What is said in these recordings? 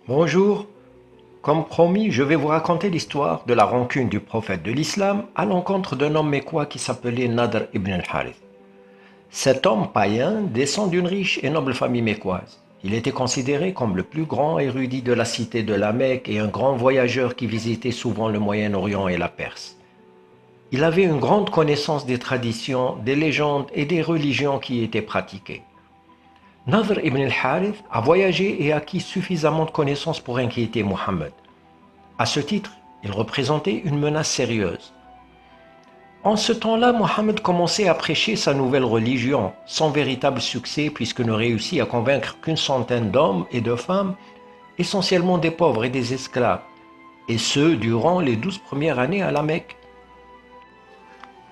Bonjour, comme promis, je vais vous raconter l'histoire de la rancune du prophète de l'islam à l'encontre d'un homme mécois qui s'appelait Nadr ibn al-Harith. Cet homme païen descend d'une riche et noble famille mécoise. Il était considéré comme le plus grand érudit de la cité de la Mecque et un grand voyageur qui visitait souvent le Moyen-Orient et la Perse. Il avait une grande connaissance des traditions, des légendes et des religions qui y étaient pratiquées. Nadr ibn al-Harith a voyagé et acquis suffisamment de connaissances pour inquiéter Mohammed. À ce titre, il représentait une menace sérieuse. En ce temps-là, Mohammed commençait à prêcher sa nouvelle religion, sans véritable succès puisqu'il ne réussit à convaincre qu'une centaine d'hommes et de femmes, essentiellement des pauvres et des esclaves, et ce durant les 12 premières années à la Mecque.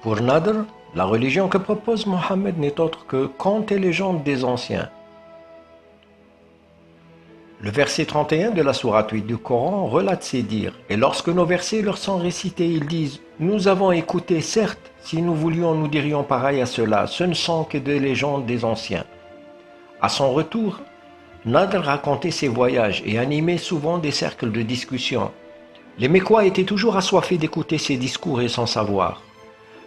Pour Nadr, la religion que propose Mohammed n'est autre que contes et légendes des anciens. Le verset 31 de la sourate 8 du Coran relate ces dires. Et lorsque nos versets leur sont récités, ils disent « Nous avons écouté, certes, si nous voulions, nous dirions pareil à cela. Ce ne sont que des légendes des anciens. » À son retour, Nadr racontait ses voyages et animait souvent des cercles de discussion. Les Mécois étaient toujours assoiffés d'écouter ses discours et son savoir.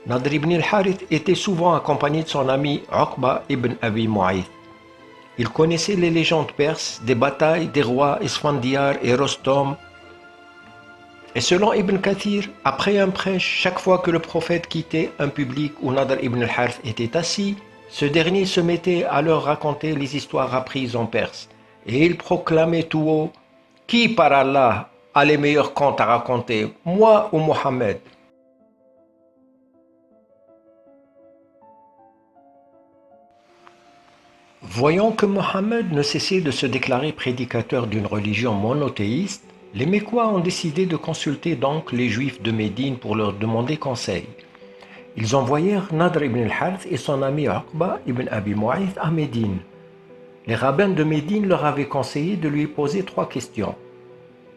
Nadr ibn al-Harith était souvent accompagné de son ami Uqba ibn Abi Mu'ayth. Il connaissait les légendes perses, des batailles des rois Isfandiar et Rostom. Et selon Ibn Kathir, après un prêche, chaque fois que le prophète quittait un public où Nadr ibn al-Harith était assis, ce dernier se mettait à leur raconter les histoires apprises en Perse. Et il proclamait tout haut « Qui par Allah a les meilleurs contes à raconter, moi ou Mohammed ?» Voyant que Mohammed ne cessait de se déclarer prédicateur d'une religion monothéiste, les Mécois ont décidé de consulter donc les Juifs de Médine pour leur demander conseil. Ils envoyèrent Nadr ibn al-Harith et son ami Uqba ibn Abi Mu'ayth à Médine. Les rabbins de Médine leur avaient conseillé de lui poser 3 questions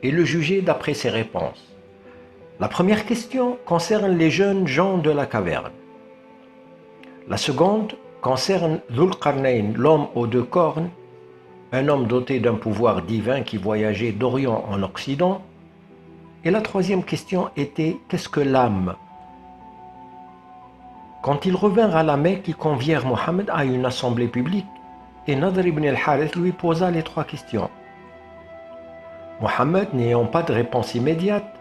et le juger d'après ses réponses. La première question concerne les jeunes gens de la caverne. La seconde concerne Dhul Qarnayn, l'homme aux 2 cornes, un homme doté d'un pouvoir divin qui voyageait d'Orient en Occident. Et la troisième question était « Qu'est-ce que l'âme ?» Quand ils revinrent à la Mecque, ils convièrent Mohammed à une assemblée publique et Nadr ibn al-Harith lui posa les 3 questions. Mohammed, n'ayant pas de réponse immédiate,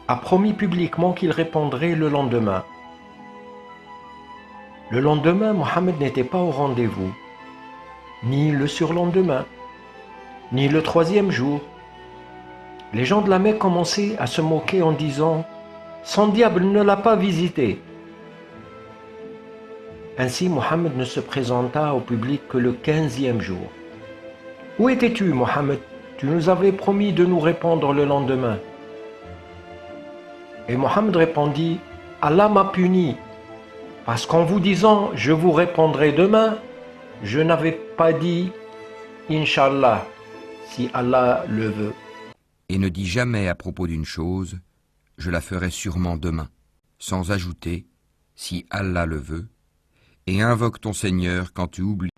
a promis publiquement qu'il répondrait le lendemain. Le lendemain, Mohammed n'était pas au rendez-vous, ni le surlendemain, ni le 3e jour. Les gens de la Mecque commençaient à se moquer en disant « Son diable ne l'a pas visité ». Ainsi, Mohammed ne se présenta au public que le 15e jour. « Où étais-tu, Mohammed? Tu nous avais promis de nous répondre le lendemain. » Et Mohammed répondit « Allah m'a puni. Parce qu'en vous disant « je vous répondrai demain », je n'avais pas dit « Inch'Allah, si Allah le veut ». Et ne dis jamais à propos d'une chose « je la ferai sûrement demain », sans ajouter « si Allah le veut », et invoque ton Seigneur quand tu oublies.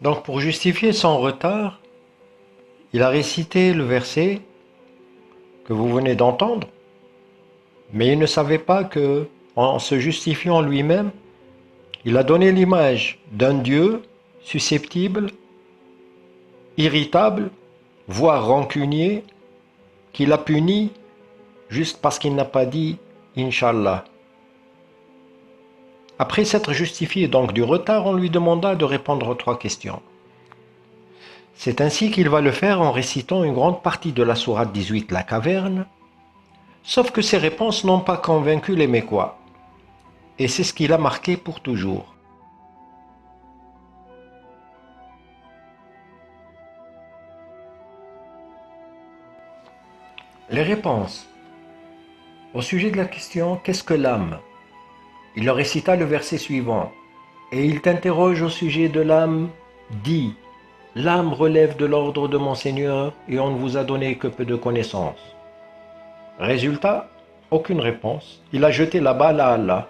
Donc pour justifier son retard, il a récité le verset que vous venez d'entendre, mais il ne savait pas que, en se justifiant lui-même, il a donné l'image d'un Dieu susceptible, irritable, voire rancunier, qu'il a puni juste parce qu'il n'a pas dit « Inch'Allah ». Après s'être justifié donc du retard, on lui demanda de répondre aux 3 questions. C'est ainsi qu'il va le faire en récitant une grande partie de la sourate 18, la caverne, sauf que ses réponses n'ont pas convaincu les Mécois. Et c'est ce qui l'a marqué pour toujours. Les réponses. Au sujet de la question « Qu'est-ce que l'âme ?» Il leur récita le verset suivant. « Et il t'interroge au sujet de l'âme, dis, l'âme relève de l'ordre de mon Seigneur et on ne vous a donné que peu de connaissances. » Résultat, aucune réponse. Il a jeté la balle à Allah.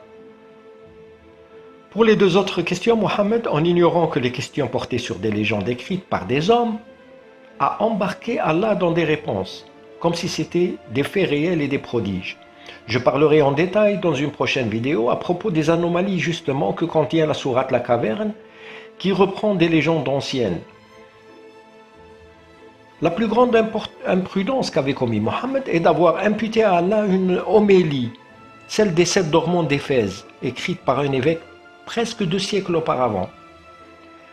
Pour les deux autres questions, Mohammed, en ignorant que les questions portaient sur des légendes écrites par des hommes, a embarqué Allah dans des réponses, comme si c'était des faits réels et des prodiges. Je parlerai en détail dans une prochaine vidéo à propos des anomalies justement que contient la sourate La Caverne, qui reprend des légendes anciennes. La plus grande imprudence qu'avait commis Mohammed est d'avoir imputé à Allah une homélie, celle des 7 dormants d'Éphèse, écrite par un évêque presque 2 siècles auparavant.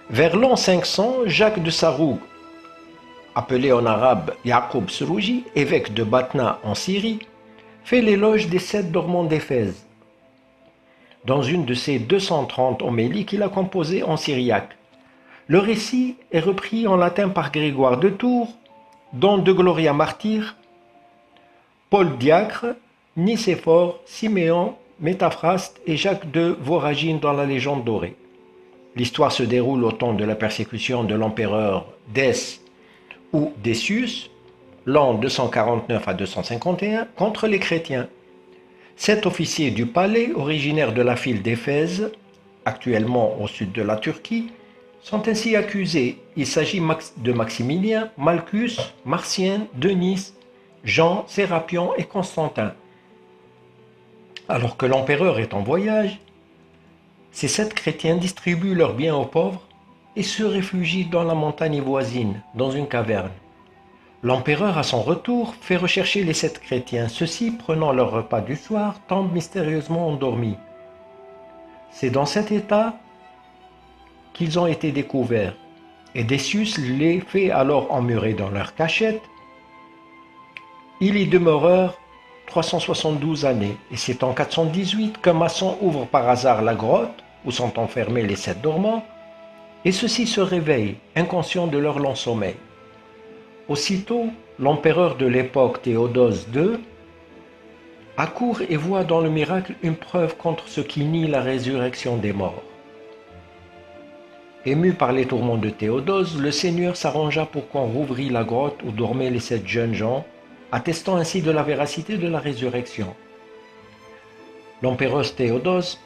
Vers l'an 500, Jacques de Saroug, appelé en arabe Yaqub Serouji, évêque de Batna en Syrie, fait l'éloge des 7 dormants d'Éphèse, dans une de ses 230 homélies qu'il a composées en syriaque. Le récit est repris en latin par Grégoire de Tours, Don de Gloria Martyr, Paul Diacre, Nicéphore, Siméon, Métaphraste et Jacques de Voragine dans la légende dorée. L'histoire se déroule au temps de la persécution de l'empereur Dès ou Decius, l'an 249 à 251, contre les chrétiens. 7 officiers du palais, originaires de la ville d'Éphèse, actuellement au sud de la Turquie, sont ainsi accusés. Il s'agit de Maximilien, Malchus, Marcien, Denis, Jean, Sérapion et Constantin. Alors que l'empereur est en voyage, ces 7 chrétiens distribuent leurs biens aux pauvres et se réfugient dans la montagne voisine, dans une caverne. L'empereur, à son retour, fait rechercher les 7 chrétiens. Ceux-ci, prenant leur repas du soir, tombent mystérieusement endormis. C'est dans cet état qu'ils ont été découverts, et Decius les fait alors emmurer dans leur cachette. Ils y demeurèrent 372 années, et c'est en 418 qu'un maçon ouvre par hasard la grotte où sont enfermés les 7 dormants, et ceux-ci se réveillent, inconscients de leur long sommeil. Aussitôt, l'empereur de l'époque Théodose II accourt et voit dans le miracle une preuve contre ceux qui nient la résurrection des morts. Ému par les tourments de Théodose, le Seigneur s'arrangea pour qu'on rouvrît la grotte où dormaient les 7 jeunes gens, attestant ainsi de la véracité de la résurrection. L'empereur Théodose,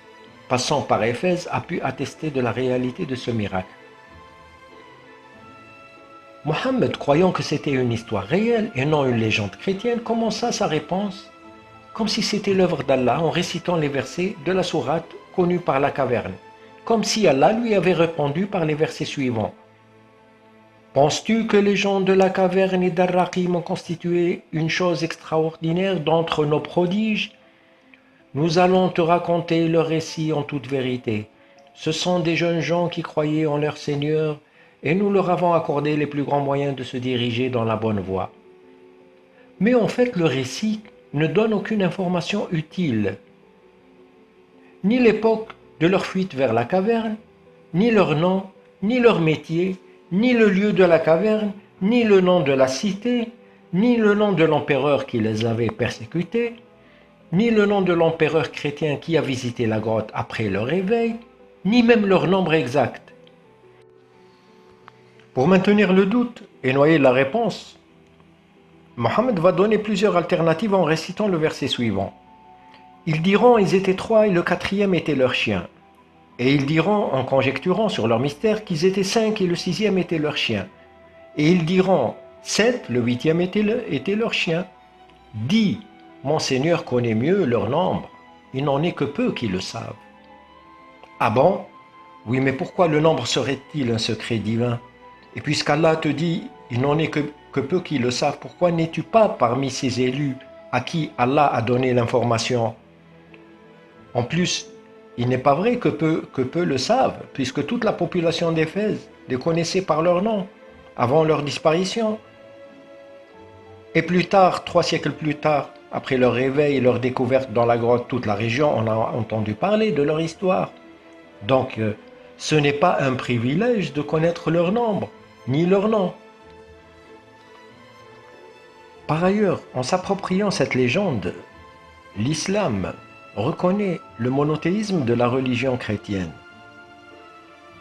passant par Éphèse, a pu attester de la réalité de ce miracle. Mohammed, croyant que c'était une histoire réelle et non une légende chrétienne, commença sa réponse comme si c'était l'œuvre d'Allah en récitant les versets de la sourate connue par La Caverne, comme si Allah lui avait répondu par les versets suivants. « Penses-tu que les gens de la caverne et d'Ar-Raqim ont constitué une chose extraordinaire d'entre nos prodiges? Nous allons te raconter leur récit en toute vérité. Ce sont des jeunes gens qui croyaient en leur Seigneur et nous leur avons accordé les plus grands moyens de se diriger dans la bonne voie. » Mais en fait, le récit ne donne aucune information utile. Ni l'époque de leur fuite vers la caverne, ni leur nom, ni leur métier, ni le lieu de la caverne, ni le nom de la cité, ni le nom de l'empereur qui les avait persécutés, ni le nom de l'empereur chrétien qui a visité la grotte après leur réveil, ni même leur nombre exact. Pour maintenir le doute et noyer la réponse, Mohammed va donner plusieurs alternatives en récitant le verset suivant. Ils diront ils étaient 3 et le 4e était leur chien. Et ils diront, en conjecturant sur leur mystère, qu'ils étaient 5 et le 6e était leur chien. Et ils diront 7, le 8e était leur chien. Dis, mon Seigneur connaît mieux leur nombre, il n'en est que peu qui le savent. Ah bon? Oui, mais pourquoi le nombre serait-il un secret divin? Et puisqu'Allah te dit, il n'en est que peu qui le savent, pourquoi n'es-tu pas parmi ces élus à qui Allah a donné l'information? En plus, il n'est pas vrai que peu le savent, puisque toute la population d'Éphèse les connaissait par leur nom, avant leur disparition. Et plus tard, 3 siècles plus tard, après leur réveil et leur découverte dans la grotte, toute la région en a entendu parler de leur histoire. Donc, ce n'est pas un privilège de connaître leur nombre, ni leur nom. Par ailleurs, en s'appropriant cette légende, l'islam reconnaît le monothéisme de la religion chrétienne,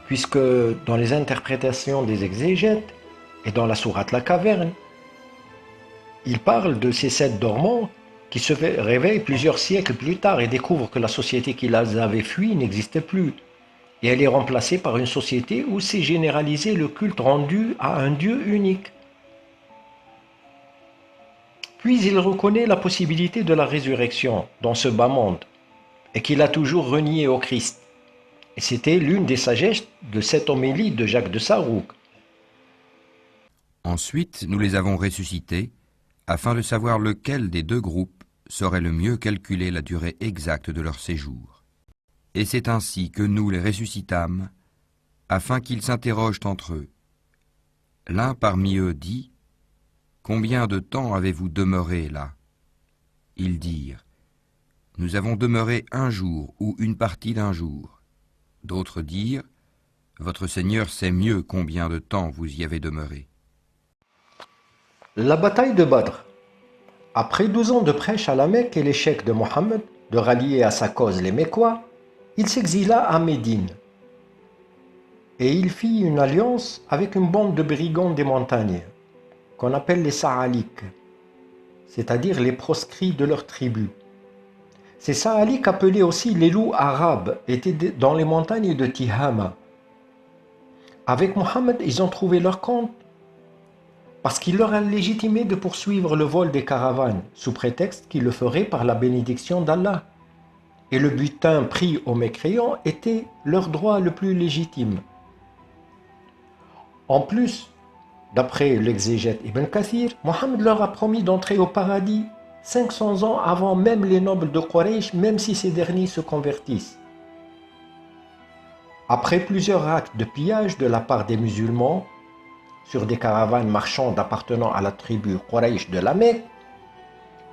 puisque dans les interprétations des exégètes et dans la sourate La Caverne, il parle de ces 7 dormants qui se réveillent plusieurs siècles plus tard et découvrent que la société qui les avait fuis n'existait plus. et elle est remplacée par une société où s'est généralisé le culte rendu à un Dieu unique. Puis il reconnaît la possibilité de la résurrection dans ce bas monde et qu'il a toujours renié au Christ. Et c'était l'une des sagesses de cette homélie de Jacques de Sarouk. Ensuite, nous les avons ressuscités, afin de savoir lequel des deux groupes saurait le mieux calculer la durée exacte de leur séjour. Et c'est ainsi que nous les ressuscitâmes, afin qu'ils s'interrogent entre eux. L'un parmi eux dit : « Combien de temps avez-vous demeuré là ?» Ils dirent : « Nous avons demeuré un jour ou une partie d'un jour. » D'autres dirent : « Votre Seigneur sait mieux combien de temps vous y avez demeuré. » La bataille de Badr. Après 12 ans de prêche à la Mecque et l'échec de Mohammed de rallier à sa cause les Mécois, il s'exila à Médine. Et il fit une alliance avec une bande de brigands des montagnes, qu'on appelle les Sa'aliks, c'est-à-dire les proscrits de leur tribu. Ces Sa'aliks, appelés aussi les loups arabes, étaient dans les montagnes de Tihama. Avec Mohammed, ils ont trouvé leur compte parce qu'il leur a légitimé de poursuivre le vol des caravanes, sous prétexte qu'ils le feraient par la bénédiction d'Allah. Et le butin pris aux mécréants était leur droit le plus légitime. En plus, d'après l'exégète Ibn Kathir, Mohammed leur a promis d'entrer au paradis 500 ans avant même les nobles de Quraysh, même si ces derniers se convertissent. Après plusieurs actes de pillage de la part des musulmans, sur des caravanes marchandes appartenant à la tribu Quraysh de la Mecque,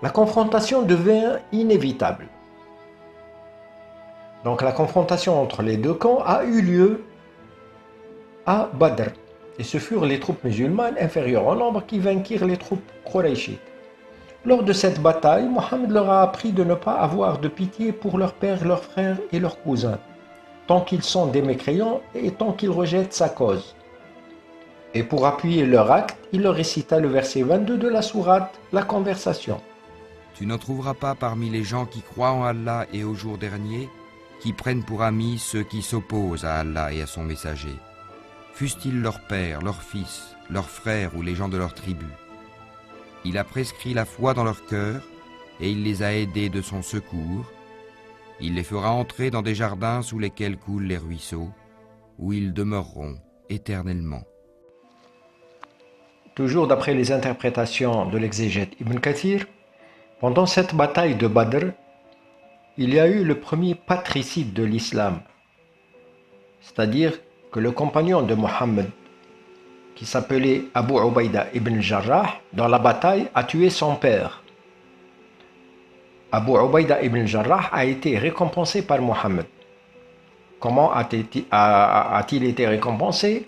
la confrontation devint inévitable. Donc la confrontation entre les deux camps a eu lieu à Badr, et ce furent les troupes musulmanes inférieures en nombre qui vainquirent les troupes Qurayshites. Lors de cette bataille, Mohammed leur a appris de ne pas avoir de pitié pour leurs pères, leurs frères et leurs cousins, tant qu'ils sont des mécréants et tant qu'ils rejettent sa cause. Et pour appuyer leur acte, il leur récita le verset 22 de la sourate, la conversation. Tu n'en trouveras pas parmi les gens qui croient en Allah et au jour dernier, qui prennent pour amis ceux qui s'opposent à Allah et à son messager, fussent-ils leurs pères, leurs fils, leurs frères ou les gens de leur tribu. Il a prescrit la foi dans leur cœur et il les a aidés de son secours. Il les fera entrer dans des jardins sous lesquels coulent les ruisseaux, où ils demeureront éternellement. Toujours d'après les interprétations de l'exégète Ibn Kathir, pendant cette bataille de Badr, il y a eu le premier patricide de l'islam, c'est-à-dire que le compagnon de Mohammed, qui s'appelait Abu Ubaïda ibn Jarrah, dans la bataille a tué son père. Abu Ubaïda ibn Jarrah a été récompensé par Mohammed. Comment a-t-il été récompensé?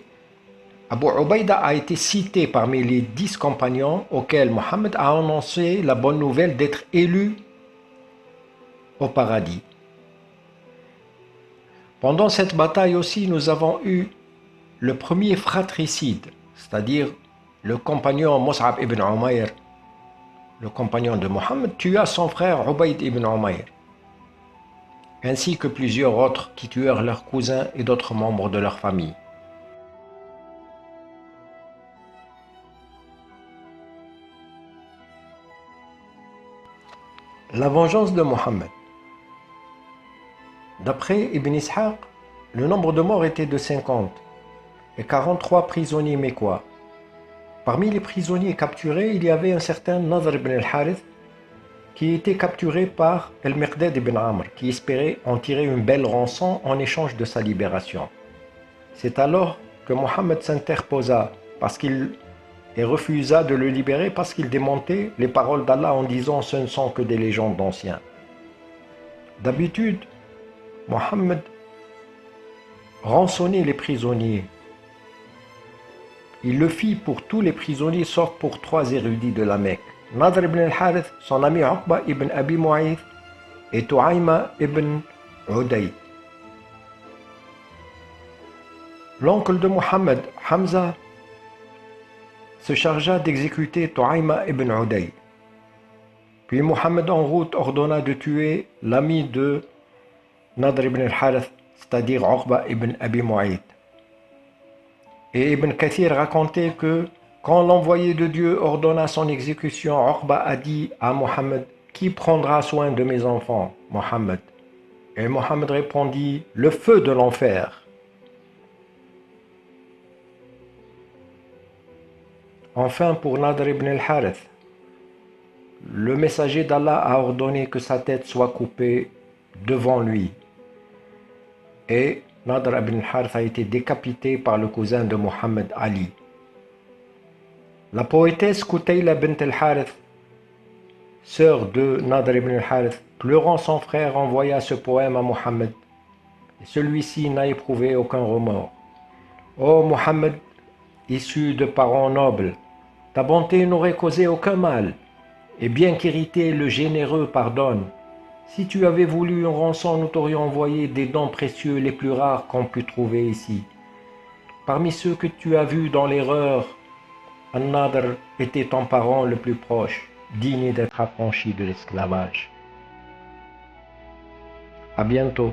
Abu Ubaïda a été cité parmi les 10 compagnons auxquels Mohammed a annoncé la bonne nouvelle d'être élu au paradis. Pendant cette bataille aussi, nous avons eu le premier fratricide, c'est-à-dire le compagnon Mus'ab ibn Umayr, le compagnon de Mohammed, tua son frère Ubayd ibn Umayr, ainsi que plusieurs autres qui tuèrent leurs cousins et d'autres membres de leur famille. La vengeance de Mohammed. D'après Ibn Ishaq, le nombre de morts était de 50 et 43 prisonniers mécois. Parmi les prisonniers capturés, il y avait un certain Nadr ibn al-Harith qui était capturé par al-Miqdad ibn Amr, qui espérait en tirer une belle rançon en échange de sa libération. C'est alors que Mohammed s'interposa et refusa de le libérer parce qu'il démentait les paroles d'Allah en disant « ce ne sont que des légendes d'anciens ». D'habitude, Mohammed rançonnait les prisonniers. Il le fit pour tous les prisonniers sauf pour 3 érudits de la Mecque, Nadr ibn al-Harith, son ami Uqba ibn Abi Mu'ayth et Tu'ayma ibn Uday. L'oncle de Mohammed, Hamza, se chargea d'exécuter Tu'ayma ibn Uday. Puis Mohammed en route ordonna de tuer l'ami de Nadr ibn al-Harith, c'est-à-dire Uqba ibn Abi Mu'ayt. Et Ibn Kathir racontait que quand l'envoyé de Dieu ordonna son exécution, Uqba a dit à Mohammed: qui prendra soin de mes enfants, Mohammed? Et Mohammed répondit: le feu de l'enfer. Enfin, pour Nadr ibn al-Harith, le messager d'Allah a ordonné que sa tête soit coupée devant lui. Et Nadr ibn al-Harith a été décapité par le cousin de Mohammed Ali. La poétesse Qutayla bint al-Harith, sœur de Nadr ibn al-Harith, pleurant son frère, envoya ce poème à Mohammed. Et celui-ci n'a éprouvé aucun remords. Ô Mohammed, issu de parents nobles, ta bonté n'aurait causé aucun mal, et bien qu'irrité, le généreux pardonne. Si tu avais voulu une rançon, nous t'aurions envoyé des dons précieux les plus rares qu'on put trouver ici. Parmi ceux que tu as vus dans l'erreur, An-Nadr était ton parent le plus proche, digne d'être affranchi de l'esclavage. À bientôt.